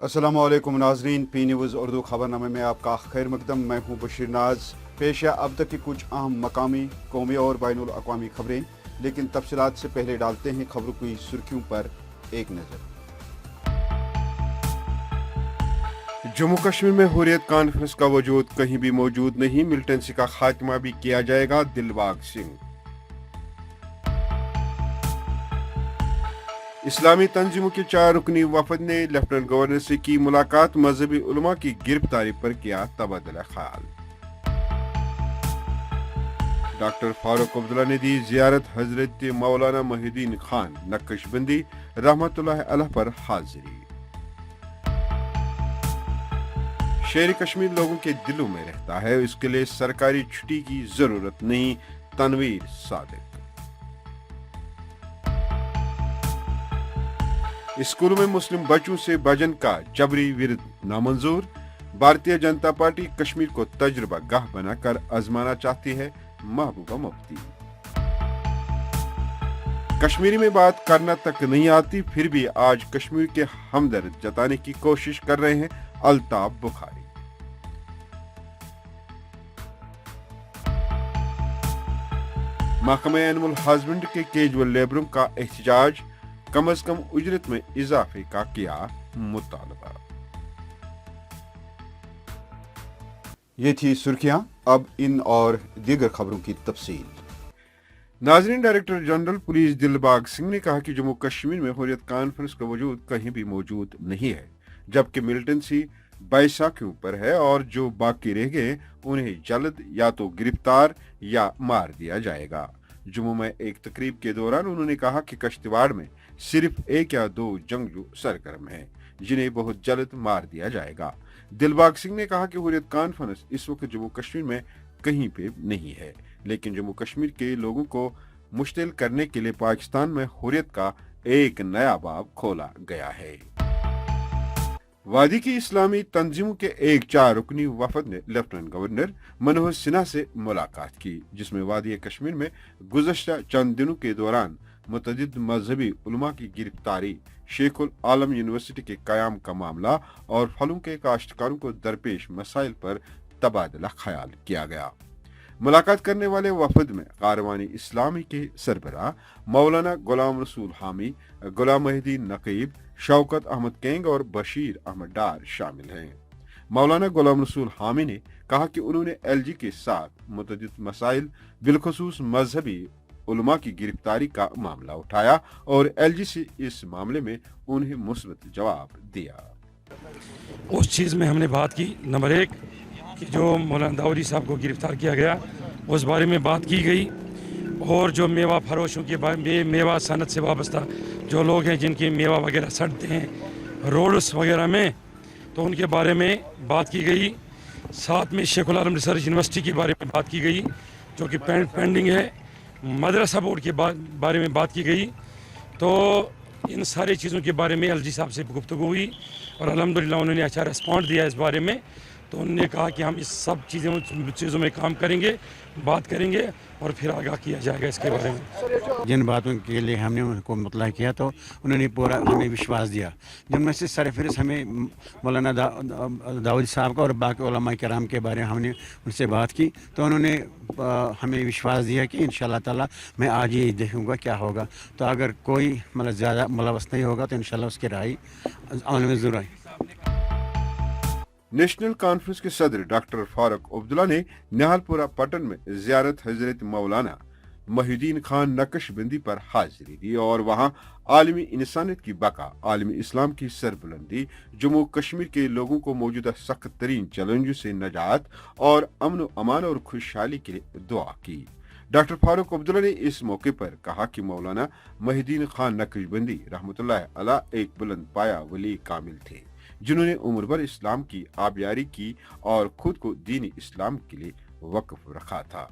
अस्सलामु अलैकुम नाजरीन, पी न्यूज़ उर्दू खबरनामे में आपका खैर मकदम। मैं हूँ बशीर नाज। पेश है अब तक की कुछ अहम मकामी, कौमी और बैनुल अक़वामी खबरें, लेकिन तफसीलात से पहले डालते हैं खबरों की सुर्खियों पर एक नज़र। जम्मू कश्मीर में हुर्रियत कॉन्फ्रेंस का वजूद कहीं भी मौजूद नहीं, मिलिटेंसी का खात्मा भी किया जाएगा, दिलबाग सिंह। इस्लामी तंजीमों के 4 रुकनी वफद ने लेफ्टिनेंट गवर्नर से की मुलाकात, मजहबी उलमा की गिरफ्तारी पर किया तबादला ख्याल। डॉक्टर फारूक अब्दुल्ला ने दी जियारत, हजरत मौलाना मोहिउद्दीन खान नक्शबंदी रहमतुल्लाह अलैह पर हाजिरी। शेर कश्मीर लोगों के दिलों में रहता है, इसके लिए सरकारी छुट्टी की जरूरत नहीं, तनवीर सादिक। स्कूलों में मुस्लिम बच्चों से भजन का जबरी विरद नामंजूर, भारतीय जनता पार्टी कश्मीर को तजुर्बा गाह बनाकर आजमाना चाहती है, महबूबा मुफ्ती। कश्मीरी में बात करना तक नहीं आती, फिर भी आज कश्मीर के हमदर्द जताने की कोशिश कर रहे हैं अल्ताफ बुखारी। महकमा एनिमल हस्बेंड्री के कैजुअल लेबरों का एहतजाज, कम अज कम उजरत में इजाफे का किया मुतालबा। ये थी सुर्खियां, अब इन और दीगर खबरों की तफसील। नाजरीन, director general police Dilbag Singh ने कहा कि जम्मू कश्मीर में हुर्रियत कॉन्फ्रेंस का वजूद कहीं भी मौजूद नहीं है, जबकि मिलिटेंसी बैसाखियों पर है और जो बाकी रह गए उन्हें जल्द या तो गिरफ्तार या मार दिया जाएगा। जम्मू में एक तकरीब के दौरान उन्होंने कहा कि कश्तवाड़ में सिर्फ 1 या 2 जंगजू सरगर्म हैं, जिन्हें बहुत जल्द मार दिया जाएगा। दिलबाग सिंह ने कहा कि हुर्रियत कॉन्फ्रेंस इस वक्त जम्मू कश्मीर में कहीं पे नहीं है, लेकिन जम्मू कश्मीर के लोगों को मुश्तिल करने के लिए पाकिस्तान में हुर्रियत का एक नया बाब खोला गया है। वादी की इस्लामी तंजीमों के एक 4 रुकनी वफद ने लेफ्टिनेंट गवर्नर मनोहर सिन्हा से मुलाकात की, जिसमें वादी कश्मीर में गुज़श्ता चंद दिनों के दौरान मुतअद्दिद मजहबी उलमा की गिरफ्तारी, शेखुल आलम यूनिवर्सिटी के कयाम का मामला और फलों के काश्तकारों को दरपेश मसाइल पर तबादला ख्याल किया गया। मुलाकात करने वाले वफद में कारवानी इस्लामी के सरबराह मौलाना गुलाम रसूल हामी, गुलाम मोहिउद्दीन नकीब, शौकत अहमद केंग और बशीर अहमद डार शामिल हैं। मौलाना गुलाम रसूल हामी ने कहा कि उन्होंने एलजी के साथ मुतअद्दिद मसाइल, बिलखुसूस मजहबी उलमा की गिरफ्तारी का मामला उठाया और एलजी से इस मामले में उन्हें मुस्बत जवाब दिया। उस चीज़ में हमने बात की, नंबर 1 कि जो मौलाना दाऊदी साहब को गिरफ्तार किया गया उस बारे में बात की गई, और जो मेवा फरोशों के बारे में, मेवा सनत से वाबस्ता जो लोग हैं जिनके मेवा वगैरह सड़ते हैं रोड्स वगैरह में, तो उनके बारे में बात की गई। साथ में शेखुल आलम रिसर्च यूनिवर्सिटी के बारे में बात की गई जो कि पेंडिंग है, मदरसा बोर्ड के बारे में बात की गई। तो इन सारी चीज़ों के बारे में एलजी साहब से गुफ्तगू हुई और अल्हम्दुलिल्लाह उन्होंने अच्छा रिस्पॉन्ड दिया इस बारे में। तो उन्होंने कहा कि हम इस सब चीज़ों में काम करेंगे, बात करेंगे और फिर आगाह किया जाएगा इसके बारे में। जिन बातों के लिए हमने उनको मुतला किया तो उन्होंने पूरा हमें विश्वास दिया, जिनमें से सरफहरिस्त हमें मौलाना दाऊदी साहब का और बाकी उलमा किराम के बारे में हमने उनसे बात की, तो उन्होंने हमें विश्वास दिया कि इंशाअल्लाह ताला मैं आज ही देखूँगा क्या होगा, तो अगर कोई मतलब ज़्यादा मुलवस नहीं होगा तो इंशाअल्लाह उसकी राय अमल में ज़रूर आई। नेशनल कॉन्फ्रेंस के सदर डॉक्टर फारूक अब्दुल्ला ने निहालपुरा पटन में जियारत हजरत मौलाना मोहिउद्दीन खान नक्शबंदी पर हाजिरी दी और वहां आलमी इंसानियत की बका, आलमी इस्लाम की सरबुलंदी, जम्मू कश्मीर के लोगों को मौजूदा सख्त तरीन चैलेंजों से नजात और अमन अमान और खुशहाली के लिए दुआ की। डॉक्टर फारूक अब्दुल्ला ने इस मौके पर कहा कि मौलाना मोहिउद्दीन खान नक्शबंदी रहमतुल्लाह अलैह एक बुलंद पाया वली कामिल थे, जिन्होंने उम्र भर इस्लाम की आबियारी की और खुद को दीनी इस्लाम के लिए वक्फ रखा था।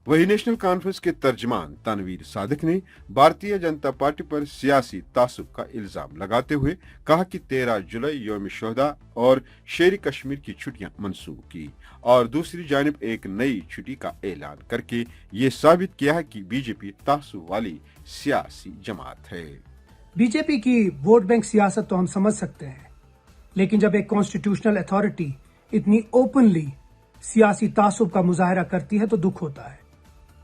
वही नेशनल कॉन्फ्रेंस के तर्जमान तनवीर सादिक ने भारतीय जनता पार्टी पर सियासी तासुब का इल्जाम लगाते हुए कहा कि 13 जुलाई यौम शोहदा और शेर कश्मीर की छुट्टियां मंसूख की और दूसरी जानिब एक नई छुट्टी का ऐलान करके ये साबित किया है कि बीजेपी तासुब वाली सियासी जमात है। बीजेपी की वोट बैंक सियासत तो हम समझ सकते हैं, لیکن جب ایک کانسٹیٹیوشنل اتھارٹی اتنی اوپنلی سیاسی تعصب کا مظاہرہ کرتی ہے تو دکھ ہوتا ہے.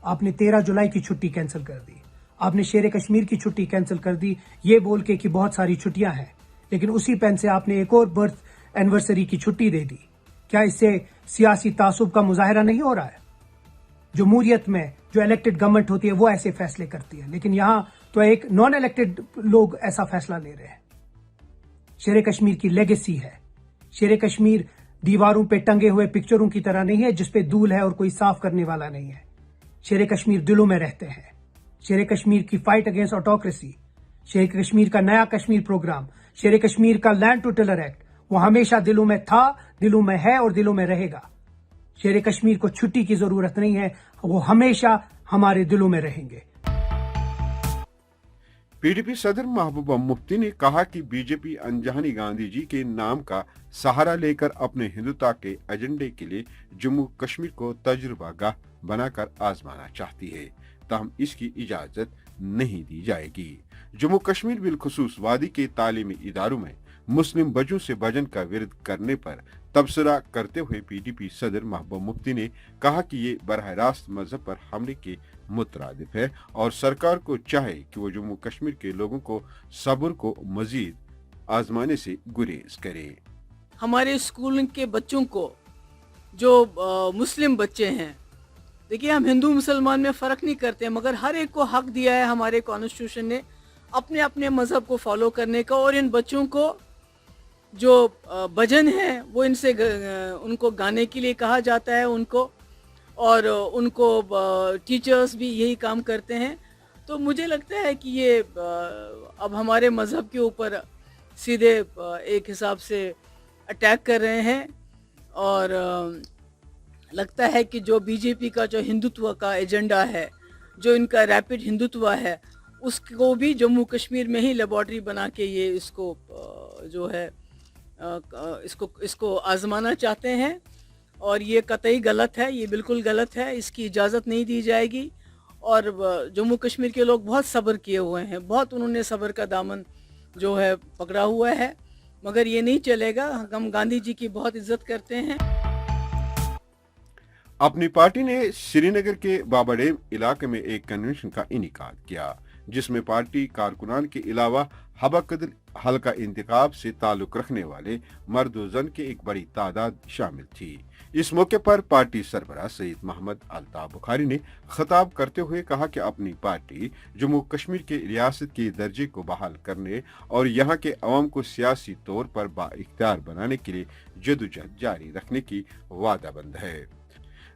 آپ نے 13 جولائی کی چھٹی کینسل کر دی, آپ نے شیر کشمیر کی چھٹی کینسل کر دی یہ بول کے کہ بہت ساری چھٹیاں ہیں, لیکن اسی پین سے آپ نے ایک اور برتھ اینیورسری کی چھٹی دے دی. کیا اس سے سیاسی تعصب کا مظاہرہ نہیں ہو رہا ہے؟ جمہوریت میں جو الیکٹڈ گورنمنٹ ہوتی ہے وہ ایسے فیصلے کرتی ہے, لیکن یہاں تو ایک نان الیکٹڈ لوگ ایسا فیصلہ لے رہے ہیں. شیر کشمیر کی لیگیسی ہے. شیر کشمیر دیواروں پہ ٹنگے ہوئے پکچروں کی طرح نہیں ہے جس پہ دھول ہے اور کوئی صاف کرنے والا نہیں ہے. شیر کشمیر دلوں میں رہتے ہیں. شیر کشمیر کی فائٹ اگینسٹ آٹوکریسی, شیر کشمیر کا نیا کشمیر پروگرام, شیر کشمیر کا لینڈ ٹو ٹیلر ایکٹ, وہ ہمیشہ دلوں میں تھا, دلوں میں ہے اور دلوں میں رہے گا. شیر کشمیر کو چھٹی کی ضرورت نہیں ہے, وہ ہمیشہ ہمارے دلوں میں رہیں گے. پی ڈی پی صدر محبوبہ مفتی نے کہا کہ بی جے پی انجہانی گاندھی جی کے نام کا سہارا لے کر اپنے ہندوتا کے ایجنڈے کے لیے جموں کشمیر کو تجربہ گاہ بنا کر آزمانا چاہتی ہے, تاہم اس کی اجازت نہیں دی جائے گی. جموں کشمیر بالخصوص وادی کے تعلیمی اداروں میں مسلم بچوں سے بھجن کا ورد کرنے پر تبصرہ کرتے ہوئے پی ڈی پی صدر محبوبہ مفتی نے کہا کہ یہ براہ راست مذہب پر حملے کے مترادف ہے اور سرکار کو چاہے کہ وہ جموں کشمیر کے لوگوں کو صبر کو مزید آزمانے سے گریز کرے. ہمارے اسکول کے بچوں کو جو مسلم بچے ہیں, دیکھیے ہم ہندو مسلمان میں فرق نہیں کرتے, مگر ہر ایک کو حق دیا ہے ہمارے کانسٹیٹیوشن نے اپنے اپنے مذہب کو فالو کرنے کا, اور ان بچوں کو جو بھجن ہیں وہ ان کو گانے کے لیے کہا جاتا ہے ان کو, اور ان کو ٹیچرز بھی یہی کام کرتے ہیں. تو مجھے لگتا ہے کہ یہ اب ہمارے مذہب کے اوپر سیدھے ایک حساب سے اٹیک کر رہے ہیں, اور لگتا ہے کہ جو بی جے پی کا جو ہندوتوا کا ایجنڈا ہے, جو ان کا ریپڈ ہندوتوا ہے, اس کو بھی جموں کشمیر میں ہی لیبارٹری بنا کے یہ اس کو جو ہے اس کو آزمانا چاہتے ہیں, اور یہ قطعی غلط ہے, یہ بالکل غلط ہے, اس کی اجازت نہیں دی جائے گی. اور جموں کشمیر کے لوگ بہت صبر کیے ہوئے ہیں, بہت انہوں نے صبر کا دامن جو ہے پکڑا ہوا ہے, مگر یہ نہیں چلے گا. ہم گاندھی جی کی بہت عزت کرتے ہیں. اپنی پارٹی نے سری نگر کے بابا ڈیم علاقے میں ایک کنونشن کا انعقاد کیا جس میں پارٹی کارکنان کے علاوہ حبہ قدر حلقہ انتخاب سے تعلق رکھنے والے مرد و زن کی ایک بڑی تعداد شامل تھی. اس موقع پر پارٹی سربراہ سید محمد الطاف بخاری نے خطاب کرتے ہوئے کہا کہ اپنی پارٹی جموں کشمیر کے ریاست کے درجے کو بحال کرنے اور یہاں کے عوام کو سیاسی طور پر با اختیار بنانے کے لیے جدوجہد جاری رکھنے کی وعدہ بند ہے.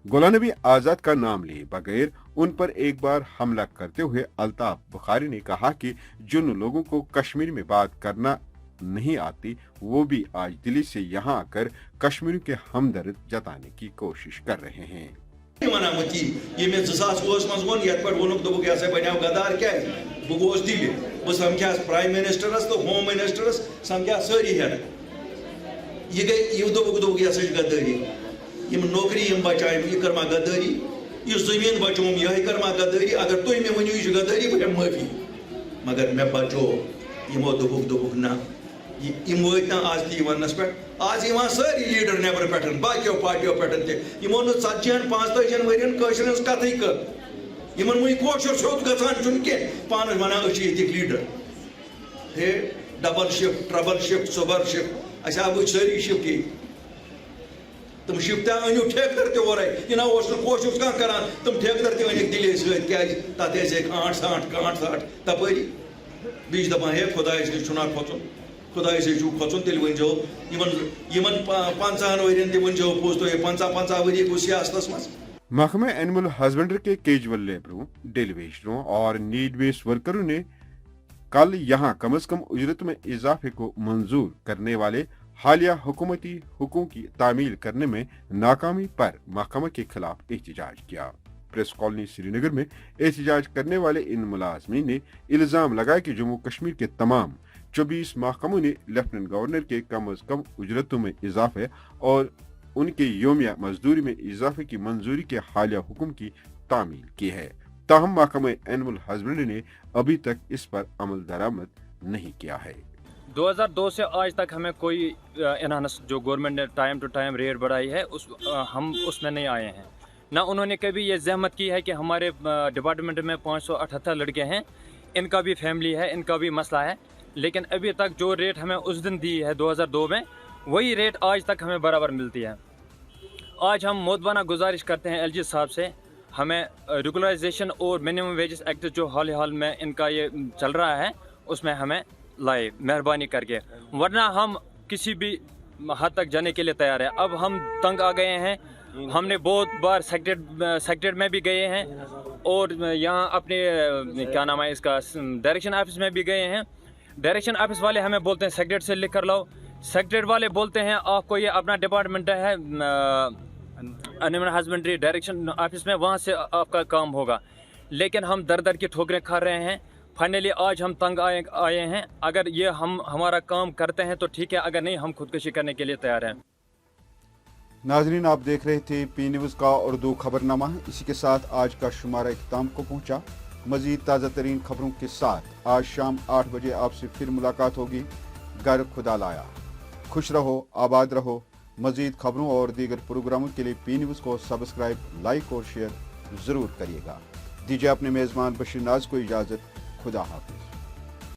غلام نبی آزاد کا نام لیے بغیر ان پر ایک بار حملہ کرتے ہوئے الطاف بخاری نے کہا کہ جن لوگوں کو کشمیر میں بات کرنا نہیں آتی وہ بھی آج دلی سے یہاں آ کر کشمیریوں کے ہمدرد جتانے کی کوشش کر رہے ہیں. پرائم منسٹرس تو ہوم منسٹرس سمکھا ساری یہ گئی غداری نوکری بچائے یہ کرما غداری یہ زمین بچو یہ کرما غداری. اگر تھی مے ونو یہ غداری بہ معافی, مگر مے بچو یمو دوپک نا یم وت نا آج تی ونس پہ آج ساری لیڈر نیبر پہ باقیو پارٹیو پہ تمو نا 40-45 ورین قشر ہز کتھے کر یمن وی کوشر سیود گژھان چھ کی پانس ونان أسۍ چھِ ییٚتِکۍ لیڈر. ہے ڈبل شفٹ ٹربل شفٹ سوبر شفٹ اَسہِ آو سٲری شفٹ ییٚتہِ تم شفٹ أنِو ٹھیکدر تہِ اورے یہِ نہ اوس نہٕ کوشش کانٛہہ کران تم ٹھیکدر تہِ أنِکھ دِلے سۭتۍ کیازِ تتھ ٲسۍ کانٛٹ سانٛٹ تپٲری بیٚیہِ چھِ دپان ہے خۄدایس نِش چھُنا کھۄژُن خۄدایس نِش چھُو کھۄژُن تیٚلہِ ؤنۍزیو یِمن 50 ؤرین تہِ ؤنۍزیو پوٚز تُہۍ 50 ؤری گوٚو سیاستس منٛز. محکمہ اینیمل ہسبینڈری کے کیجول لیبروں ڈیلیویشنوں اور نیڈ بیس ورکروں نے کل یہاں کم از کم اجرت میں اضافے کو منظور کرنے والے حالیہ حکومتی حقوق کی تعمیل کرنے میں ناکامی پر محکمہ کے خلاف احتجاج کیا. پریس کالونی سری نگر میں احتجاج کرنے والے ان ملازمین نے الزام لگایا کہ جموں کشمیر کے تمام 24 محکموں نے لیفٹیننٹ گورنر کے کم از کم اجرتوں میں اضافے اور ان کے یومیہ مزدوری میں اضافے کی منظوری کے حالیہ حکم کی تعمیل کی ہے. تاہم محکمہ اینیمل ہسبینڈری نے ابھی تک اس پر عمل درآمد نہیں کیا ہے. 2002 से आज तक हमें कोई इन्हांस जो गवर्नमेंट ने टाइम टू टाइम रेट बढ़ाई है हम उसमें नहीं आए हैं। ना उन्होंने कभी ये जहमत की है कि हमारे डिपार्टमेंट में 578 लड़के हैं, इनका भी फैमिली है, इनका भी मसला है, लेकिन अभी तक जो रेट हमें उस दिन दी है 2002 में, वही रेट आज तक हमें बराबर मिलती है। आज हम मोदबाना गुजारिश करते हैं एलजी साहब से, हमें रेगुलराइजेशन और मिनिमम वेजेस एक्ट जो हाल में इनका ये चल रहा है उसमें हमें लाए मेहरबानी करके, वरना हम किसी भी हद तक जाने के लिए तैयार है। अब हम तंग आ गए हैं, हमने बहुत बार सेक्रेटरीट में भी गए हैं और यहाँ अपने क्या नाम है इसका डायरेक्शन ऑफिस में भी गए हैं। डायरेक्शन ऑफिस वाले हमें बोलते हैं सेक्रेटरी से लिख कर लाओ, सेक्रेटरी वाले बोलते हैं आपको ये अपना डिपार्टमेंट है एनिमल हस्बेंड्री डायरेक्शन ऑफिस में, वहाँ से आपका काम होगा। लेकिन हम दर दर की ठोकरें खा रहे हैं। फाइनली आज हम तंग आए हैं, अगर ये हम हमारा काम करते हैं तो ठीक है, अगर नहीं हम खुदकुशी करने के लिए तैयार हैं। नाजरीन, आप देख रहे थे पी न्यूज़ का उर्दू खबरनामा। इसी के साथ आज का शुमारा इख्तिताम को पहुंचा। मजीद ताज़ा तरीन खबरों के साथ आज शाम 8 बजे आपसे फिर मुलाकात होगी। घर खुदा लाया। खुश रहो, आबाद रहो। मजीद खबरों और दीगर प्रोग्रामों के लिए पी न्यूज़ को सब्सक्राइब, लाइक और शेयर ज़रूर करिएगा। दीजिए अपने मेज़बान बशीर नाज को इजाज़त। खुदा हाफिज़।